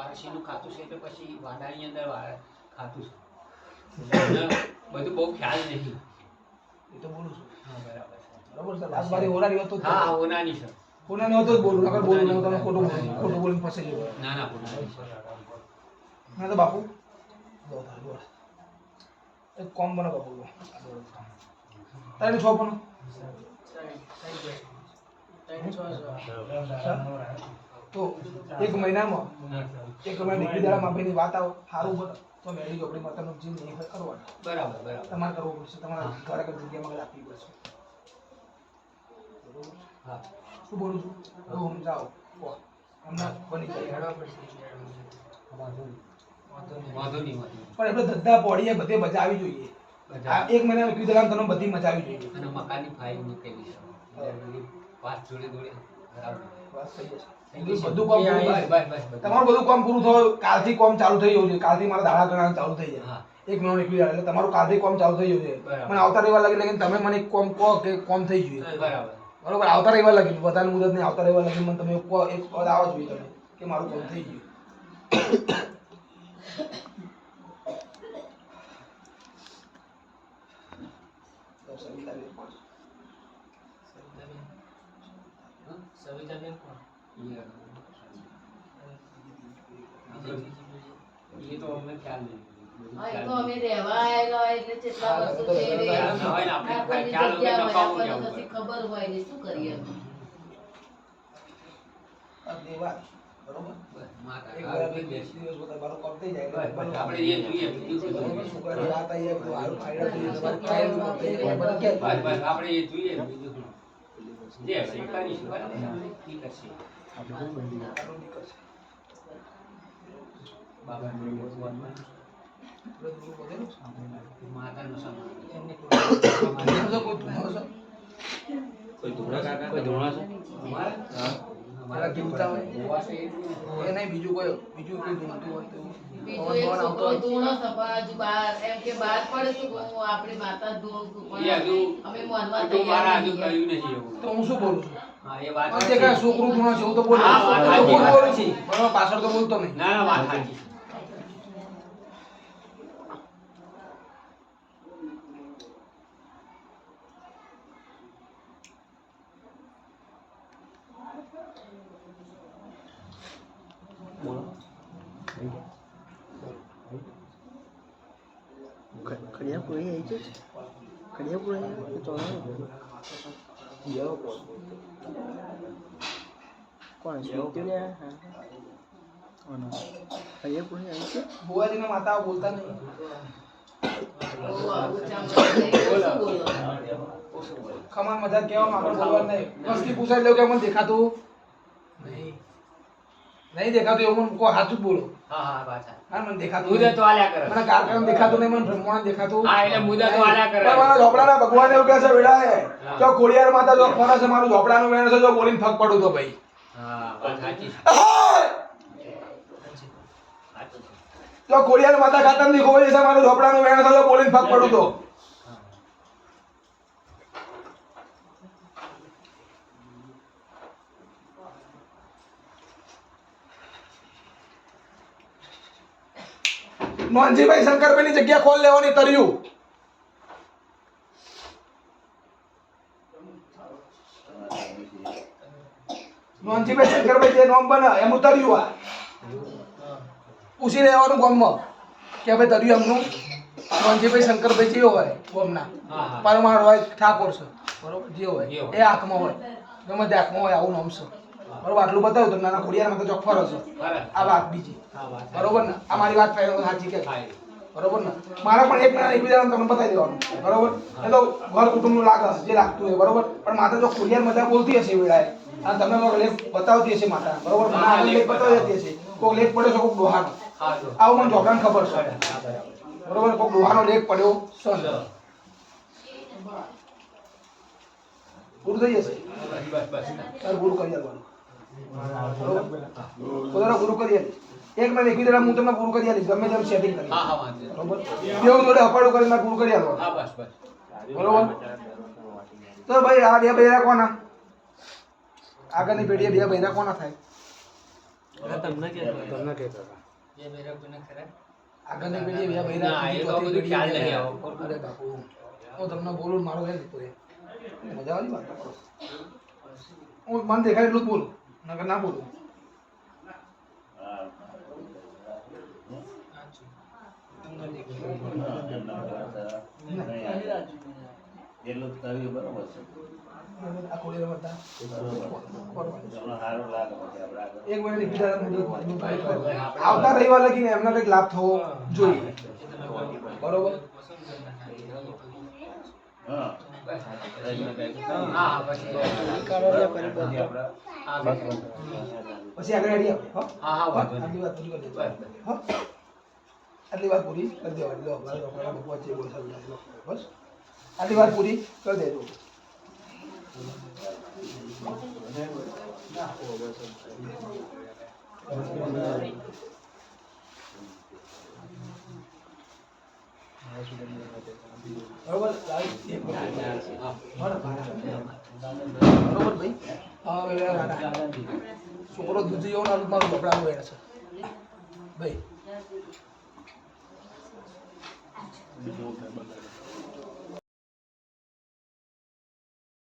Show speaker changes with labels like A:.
A: વારસીનું ખાતું છે એટલે પછી વાડાની અંદર ખાતું છે બધું બહુ ખ્યાલ નહીં
B: એ તો બોલું છું
A: હા બરાબર
B: બરાબર સર આજ મારી ઓનાની હતો
A: હા ઓનાની સર
B: ઓનાની હતો જ બોલું અગર બોલું નહીં તમે ખોટું બોલીને ફસાઈ ગયો
A: ના ના ઓનાની
B: ના તો બાપુ એક કોમ બનો બાપુ તારે છો પણ તો એક મહિનામાં દીકરી દાડા માફીની વાત આવો સારું બને તો મેળી ચોપડી માતાનું જીવ નહીં હોય કરવાનું
A: બરાબર બરાબર
B: તમારે કરવું પડશે તમારા ઘર આગળ જગ્યામાં રાખવી પડશે
A: હા
B: શું બોલું છું હું સમજાવો હમણાં બની જાય
A: વાંધો નહીં
B: પણ એટલે ધંધા પોડીએ બધે મજા આવી જોઈએ આ એક મહિના મૂકી દેવાનું તમને બધી મજા આવી જોઈએ
A: અને મકાનની ફાઇલ નીકળી છે પાસ જોડે જોડે બરાબર
B: બસ થઈ જશે
A: બધું
B: બધું કામ પૂરું થાય તમારું બધું કામ પૂરું થયું કાલથી કામ ચાલુ થઈ ગયું છે કાલથી મારા દાડા ગણવાનું ચાલુ થઈ જાય એક મહિનો નીકળી જાય એટલે તમારું કાલથી કામ ચાલુ થઈ ગયું છે મને આવતા રવિવાર લાગી તમે મને કોમ કહો કે કોમ થઈ ગયું
A: બરાબર
B: બરોબર આવતા રવિવાર લાગી બધાની મુદત નહીં આવતા રવિવાર લાગી મને તમે એક પદ આવો જોઈએ તમે કે મારું કામ થઈ ગયું
A: સવિતાબેન કોણ એ તો અમને ખ્યાલ નહીં
C: તો અમે રહેવા આવેલા એટલે કેટલા વર્ષો થઈ રહ્યા ખબર હોય ને શું કરીએ
B: બીજું કોઈ
C: ધૂણો સમાજ બાર એમ કે બાર પડે તો આપણી માતા અમે માનવા
B: તો હું શું બોલું છું
A: હા એ વાત
B: છોકરું ધૂણો છે હું તો બોલું છું પાછળ તો બોલતો નહીં
A: ના ના વાત સાચી
D: ખડિયાપુરી આવી છે ખડિયાપુરી કોણ ખડિયાપુરી આવી છે
B: ભુવાજીના માતા બોલતા નહીં ખમા મજા કેવા આગળ બોલવા નહીં મસ્તી પૂછાઈ લો કે મને દેખાતું નહીં દેખાતું એવું મને કોઈ સાચું જ બોલો
A: હા હા વાત
B: હા મને દેખાતું
A: મુદત વાલ્યા કરે
B: મને કાર્યક્રમ દેખાતું નહીં મને બ્રહ્માંડ દેખાતું
A: હા એટલે મુદત વાલ્યા કરે
B: મારા ઝોપડાના ભગવાન એવું કહે છે વેડા જો ખોડિયાર માતા જો કોના છે મારું ઝોપડાનું વેણ છે જો બોલીને ફક પડું તો ભાઈ
A: હા વાત સાચી
B: જો ખોડિયાર માતા ખાતર ની ખોવાઈ છે મારું ઝોપડાનું વેણ છે જો બોલીને ફક પડું તો નોનજીભાઈ શંકરભાઈ ની જગ્યા ખોલ લેવાની તર્યું નોનજીભાઈ શંકરભાઈ જે નોમ બને એમ ઉતર્યું આ પૂછી લેવાનું ગામમાં કે ભાઈ તર્યું એમનું નોનજીભાઈ શંકરભાઈ જે હોય ગામના પરમાર હોય ઠાકોર છે બરોબર જે હોય એ આંખમાં હોય ગમે તે આંખમાં હોય આવું નામ છે બરોબર આટલું બતાવ્યું તમને નાના ખોડિયારમાં તો ચોખ્ખો હશે આ વાત બીજી બરોબર ને આ મારી વાત પહેલા સાચી કે બરોબર ને મારા પણ એક મહિના એકબીજાને તમને બતાવી દેવાનું બરોબર એ તો ઘર કુટુંબનું લાગે જે લાગતું હોય બરોબર પણ માતા જો ખોડિયાર મજા બોલતી હશે વેળાએ અને તમને કોઈ લેખ બતાવતી હશે માતા બરોબર મને આગળ લેખ બતાવી જતી હશે કોઈ લેખ પડ્યો છે કોઈ ડોહાનો આવું મને ઝોપડાને ખબર છે બરોબર કોઈ ડોહાનો લેખ પડ્યો છે પૂરું થઈ જશે પૂરું કરી દેવાનું બરોબર ગુરુ કરી એક ના એકવી જણા હું તમને પૂરું કરી આલીશ ગમે તેમ સેટિંગ કરી બરોબર બેવ જોડે અપાડું કરીને પૂરું કરી આલો બરોબર તો ભાઈ આ બે બૈરા કોના આગળની પેઢીએ બે બૈરા કોના થાય
D: તમને કહેતા હતા.
A: જે મેરા કોઈને ખરા
B: આગળની પેઢી બે ભાઈ
A: ના, એ તો બધું ખ્યાલ નહીં આવો.
B: અરે બાપુ હું તમને બોલું ને મારો હે ને પૂરે મજા આવી વાત કરો હું મને દેખાય એટલું જ બોલું નકર ના બોલું
E: એટલું જ કર્યું બરોબર છે.
B: આ કોળી રમતા
E: સારું લાગે પછી આપણે આગળ.
B: એક મિનિટ બીજા આવતા રવિવાર લગીને એમને કંઈક લાભ થવો જોઈએ બરોબર
E: હા.
A: હા પછી હા બસ.
B: પછી આગળ હેડી આપણે હો
A: હા હા વાંધો નહીં.
B: આટલી વાત પૂરી કરી
A: બસ,
B: દેજો
A: બસ.
B: હો આટલી વાત પૂરી કરી દેવાની લો મારો છોકરા ભગવાન જે બોલ સમજાય બસ આટલી વાત પૂરી કરી દેજો બરોબર બરોબર ભાઈ હા છોકરો દૂધ જેવો ના મારું કપડાનું વેણ છે ભાઈ